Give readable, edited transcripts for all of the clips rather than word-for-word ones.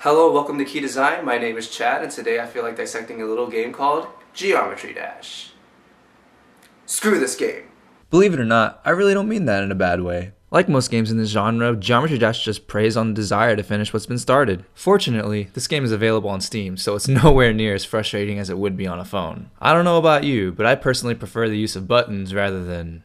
Hello, welcome to Key Design. My name is Chad, and today I feel like dissecting a little game called Geometry Dash. Screw this game. Believe it or not, I really don't mean that in a bad way. Like most games in this genre, Geometry Dash just preys on the desire to finish what's been started. Fortunately, this game is available on Steam, so it's nowhere near as frustrating as it would be on a phone. I don't know about you, but I personally prefer the use of buttons rather than...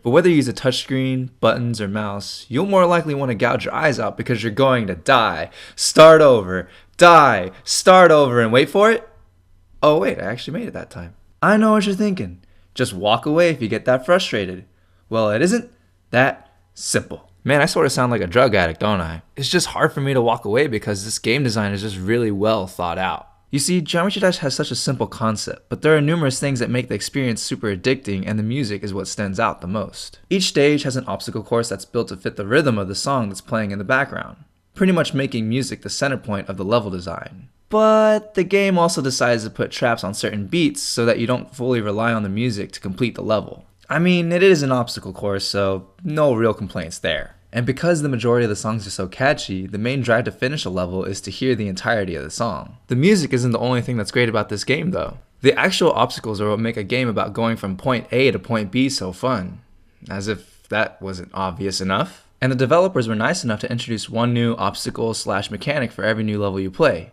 But whether you use a touchscreen, buttons, or mouse, you'll more likely want to gouge your eyes out because you're going to die, start over, die, start over, and wait for it? Oh wait, I actually made it that time. I know what you're thinking. Just walk away if you get that frustrated. Well, it isn't that simple. Man, I sort of sound like a drug addict, don't I? It's just hard for me to walk away because this game design is just really well thought out. You see, Geometry Dash has such a simple concept, but there are numerous things that make the experience super addicting, and the music is what stands out the most. Each stage has an obstacle course that's built to fit the rhythm of the song that's playing in the background, pretty much making music the center point of the level design. But the game also decides to put traps on certain beats so that you don't fully rely on the music to complete the level. I mean, it is an obstacle course, so no real complaints there. And because the majority of the songs are so catchy, the main drive to finish a level is to hear the entirety of the song. The music isn't the only thing that's great about this game though. The actual obstacles are what make a game about going from point A to point B so fun. As if that wasn't obvious enough. And the developers were nice enough to introduce one new obstacle/mechanic for every new level you play.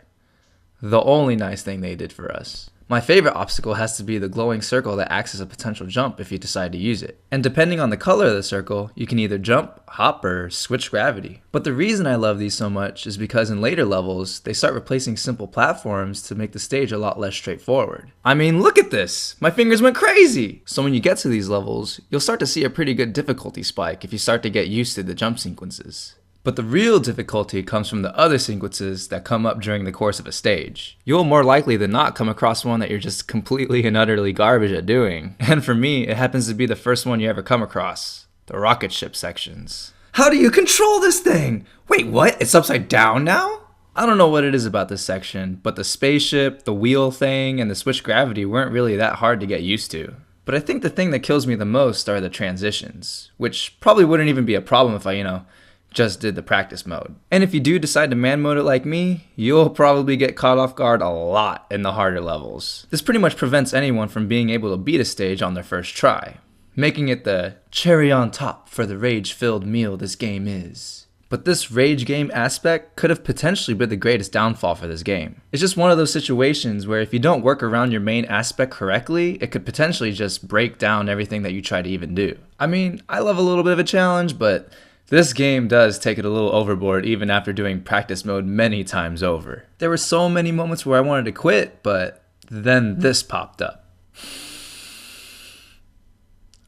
The only nice thing they did for us. My favorite obstacle has to be the glowing circle that acts as a potential jump if you decide to use it. And depending on the color of the circle, you can either jump, hop, or switch gravity. But the reason I love these so much is because in later levels, they start replacing simple platforms to make the stage a lot less straightforward. I mean, look at this! My fingers went crazy! So when you get to these levels, you'll start to see a pretty good difficulty spike if you start to get used to the jump sequences. But the real difficulty comes from the other sequences that come up during the course of a stage. You'll more likely than not come across one that you're just completely and utterly garbage at doing. And for me, it happens to be the first one you ever come across. The rocket ship sections. How do you control this thing? Wait, what? It's upside down now? I don't know what it is about this section, but the spaceship, the wheel thing, and the switch gravity weren't really that hard to get used to. But I think the thing that kills me the most are the transitions, which probably wouldn't even be a problem if I, just did the practice mode. And if you do decide to man mode it like me, you'll probably get caught off guard a lot in the harder levels. This pretty much prevents anyone from being able to beat a stage on their first try, making it the cherry on top for the rage-filled meal this game is. But this rage game aspect could have potentially been the greatest downfall for this game. It's just one of those situations where if you don't work around your main aspect correctly, it could potentially just break down everything that you try to even do. I mean, I love a little bit of a challenge, but this game does take it a little overboard even after doing practice mode many times over. There were so many moments where I wanted to quit, but then this popped up.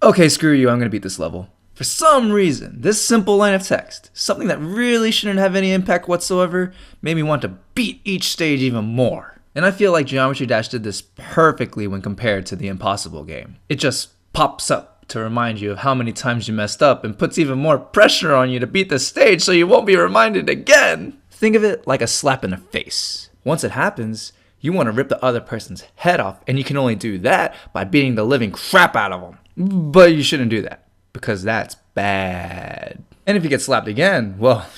Okay, screw you, I'm gonna beat this level. For some reason, this simple line of text, something that really shouldn't have any impact whatsoever, made me want to beat each stage even more. And I feel like Geometry Dash did this perfectly when compared to the Impossible game. It just pops up to remind you of how many times you messed up and puts even more pressure on you to beat the stage so you won't be reminded again. Think of it like a slap in the face. Once it happens, you want to rip the other person's head off, and you can only do that by beating the living crap out of them. But you shouldn't do that, because that's bad. And if you get slapped again, well,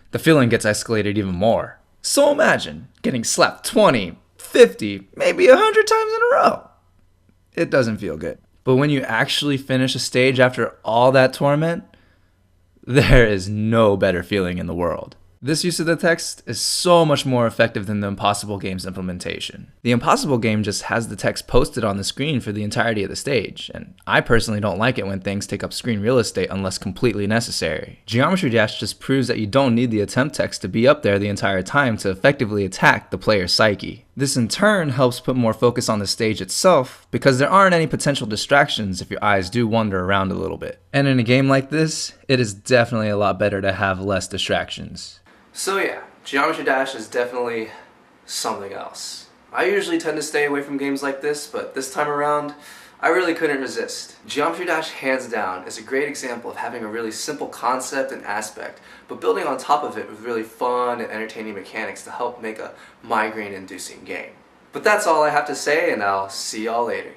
the feeling gets escalated even more. So imagine getting slapped 20, 50, maybe 100 times in a row. It doesn't feel good. But when you actually finish a stage after all that torment, there is no better feeling in the world. This use of the text is so much more effective than the Impossible game's implementation. The Impossible game just has the text posted on the screen for the entirety of the stage, and I personally don't like it when things take up screen real estate unless completely necessary. Geometry Dash just proves that you don't need the attempt text to be up there the entire time to effectively attack the player's psyche. This in turn helps put more focus on the stage itself because there aren't any potential distractions if your eyes do wander around a little bit. And in a game like this, it is definitely a lot better to have less distractions. So yeah, Geometry Dash is definitely something else. I usually tend to stay away from games like this, but this time around, I really couldn't resist. Geometry Dash, hands down, is a great example of having a really simple concept and aspect, but building on top of it with really fun and entertaining mechanics to help make a migraine-inducing game. But that's all I have to say, and I'll see y'all later.